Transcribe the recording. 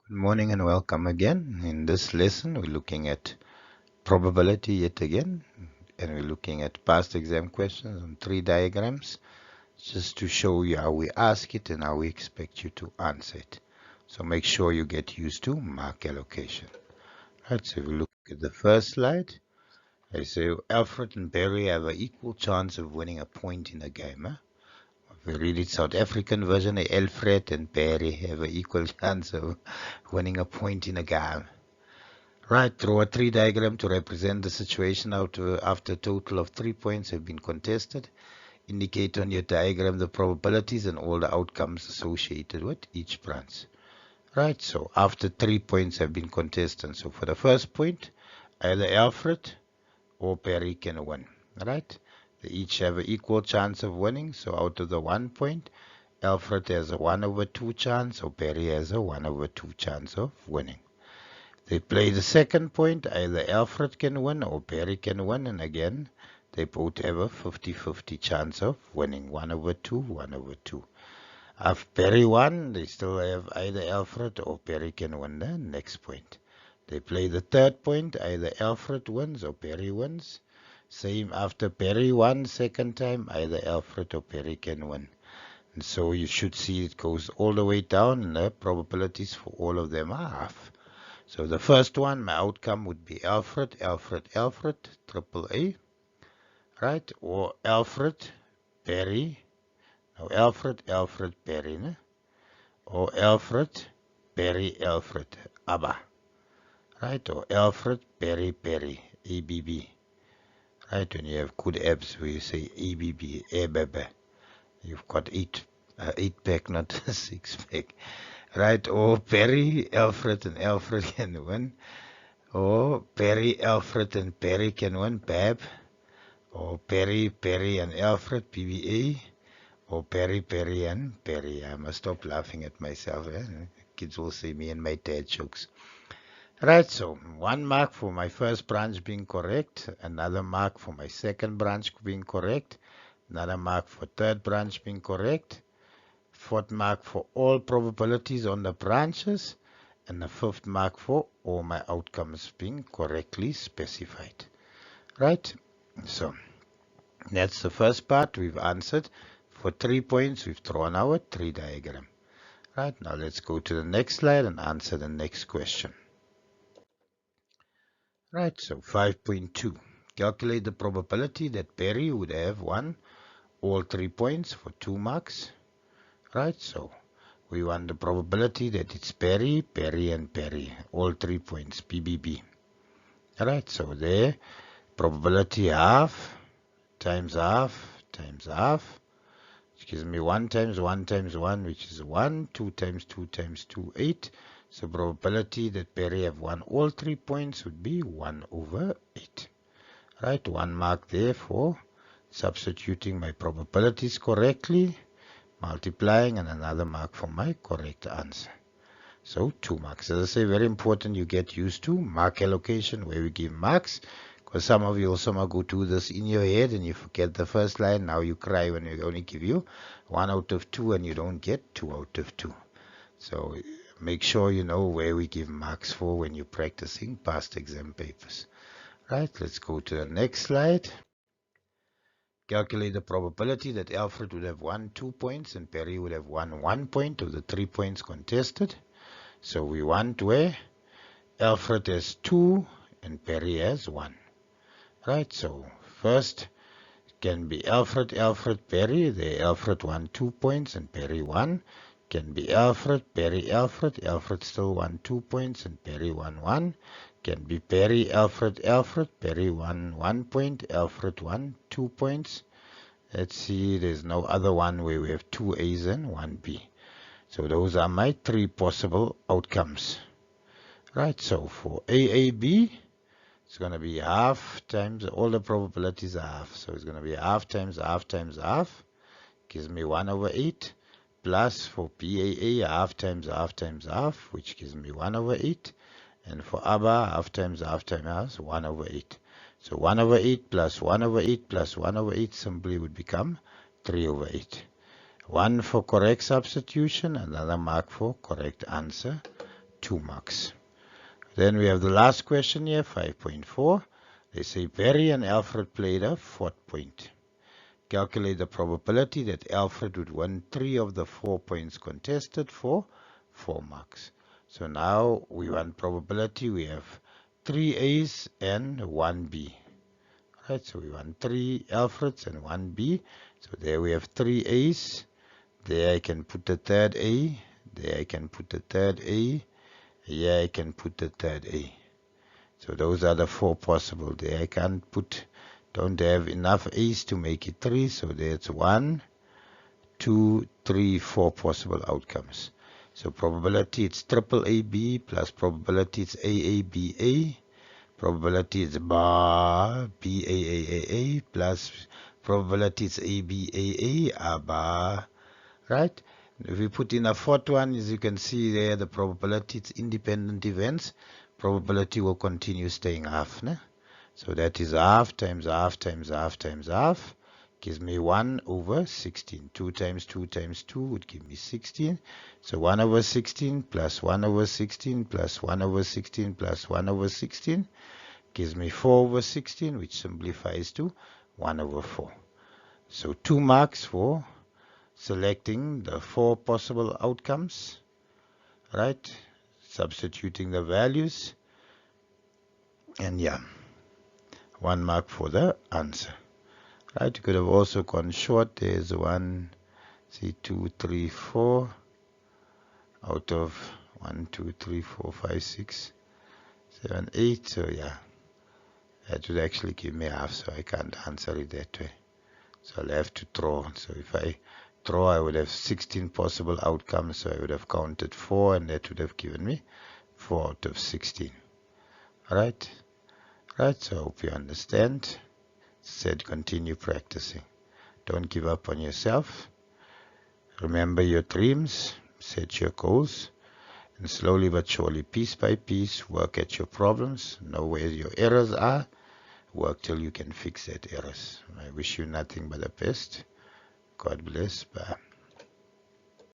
Good morning and welcome again. In this lesson, we're looking at probability yet again, and we're looking at past exam questions on three diagrams, just to show you how we ask it and how we expect you to answer it. So make sure you get used to mark allocation. Right, so if we look at the first slide, I say Alfred and Barry have an equal chance of winning a point in a game. If we read it South African version, Alfred and Barry have an equal chance of winning a point in a game. Right, draw a tree diagram to represent the situation after a total of 3 points have been contested. Indicate on your diagram the probabilities and all the outcomes associated with each branch. Right, so after 3 points have been contested, so for the first point, either Alfred or Perry can win. Right, they each have an equal chance of winning, so out of the 1 point, Alfred has a 1/2 chance, or Perry has a 1/2 chance of winning. They play the second point, either Alfred can win or Perry can win, and again, they both have a 50-50 chance of winning, 1/2, 1/2. If Perry won, they still have either Alfred or Perry can win the next point. They play the third point, either Alfred wins or Perry wins. Same after Perry won second time, either Alfred or Perry can win. And so you should see it goes all the way down, and the probabilities for all of them are half. So the first one, my outcome would be Alfred, Alfred, Alfred, triple A, right? Or Alfred, Perry, no, Alfred, Alfred, Perry, ne? Or Alfred, Perry, Alfred, ABBA, right? Or Alfred, Perry, Perry, ABB, right? When you have good abs, where you say ABB, ABB, you've got eight pack, not a six pack, right? Or Perry, Alfred, and Alfred can win. Or Perry, Alfred, and Perry can win, Bab. Or Perry, Perry, and Alfred, PBA. Or Perry, Perry, and Perry. I must stop laughing at myself. Kids will say me and my dad jokes. Right, so 1 mark for my first branch being correct, another mark for my second branch being correct, another mark for third branch being correct, fourth mark for all probabilities on the branches, and the fifth mark for all my outcomes being correctly specified. Right? So that's the first part we've answered. For 3 points, we've drawn our tree diagram. Right, now let's go to the next slide and answer the next question. Right, so 5.2. Calculate the probability that Perry would have won all 3 points for 2 marks. Right, so we want the probability that it's Perry, Perry, and Perry, all 3 points, PBB. Alright, so there, probability half times half times half, which gives me 1 times 1 times 1, which is 1, 2 times 2 times 2, 8. So probability that Perry have won all 3 points would be 1/8. Right, 1 mark there for substituting my probabilities correctly, multiplying, and another mark for my correct answer. So 2 marks. As I say, very important you get used to mark allocation, where we give marks, because some of you also might go do this in your head and you forget the first line. Now you cry when we only give you 1/2 and you don't get 2/2. So make sure you know where we give marks for when you're practicing past exam papers. Right, let's go to the next slide. Calculate the probability that Alfred would have won 2 points and Perry would have won 1 point of the 3 points contested. So we want where Alfred has 2 and Perry has 1. Right, so first can be Alfred, Alfred, Perry. There Alfred won 2 points and Perry 1. Can be Alfred, Perry, Alfred. Alfred still won 2 points and Perry won 1. Can be Perry, Alfred, Alfred. Perry won 1 point. Alfred won 2 points. Let's see, there's no other one where we have 2 A's and 1 B. So those are my 3 possible outcomes. Right, so for AAB, it's going to be half times, all the probabilities are half. So it's going to be half times half times half, gives me 1/8, plus for PAA, half times half times half, which gives me 1/8. And for ABBA, half times half times half, 1/8. So 1/8 plus 1/8 plus 1/8 simply would become 3/8. 1 for correct substitution, another mark for correct answer, 2 marks. Then we have the last question here, 5.4. They say Barry and Alfred played a fourth point. Calculate the probability that Alfred would win 3 of the 4 points contested for 4 marks. So now we want probability. We have 3 A's and 1 B. Right, so we want 3 Alfreds and 1 B. So there we have 3 A's. There I can put the third A. There I can put the third A. Here I can put the third A. So those are the 4 possible. There I can't put, don't have enough A's to make it 3. So there's 1, 2, 3, 4 possible outcomes. So probability it's triple AB plus probability it's AABA. Probability is bar BAAAA plus probability is ABAA bar. Right? If we put in a fourth one, as you can see there, the probability it's independent events. Probability will continue staying half. Ne? So that is half times half times half times half. Gives me 1 over 16. 2 times 2 times 2 would give me 16. So 1 over 16 plus 1 over 16 plus 1 over 16 plus 1 over 16 gives me 4 over 16, which simplifies to 1 over 4. So 2 marks for selecting the 4 possible outcomes, right? Substituting the values. And yeah, 1 mark for the answer. Right, you could have also gone short. There's 1, see 2, 3, 4 out of 1, 2, 3, 4, 5, 6, 7, 8. So yeah, that would actually give me half, so I can't answer it that way. So I'll have to draw. So if I draw, I would have 16 possible outcomes. So I would have counted 4, and that would have given me 4 out of 16. Alright? Right, so I hope you understand. Said continue practicing. Don't give up on yourself. Remember your dreams, set your goals, and slowly but surely, piece by piece, work at your problems, know where your errors are, work till you can fix that errors. I wish you nothing but the best. God bless. Bye.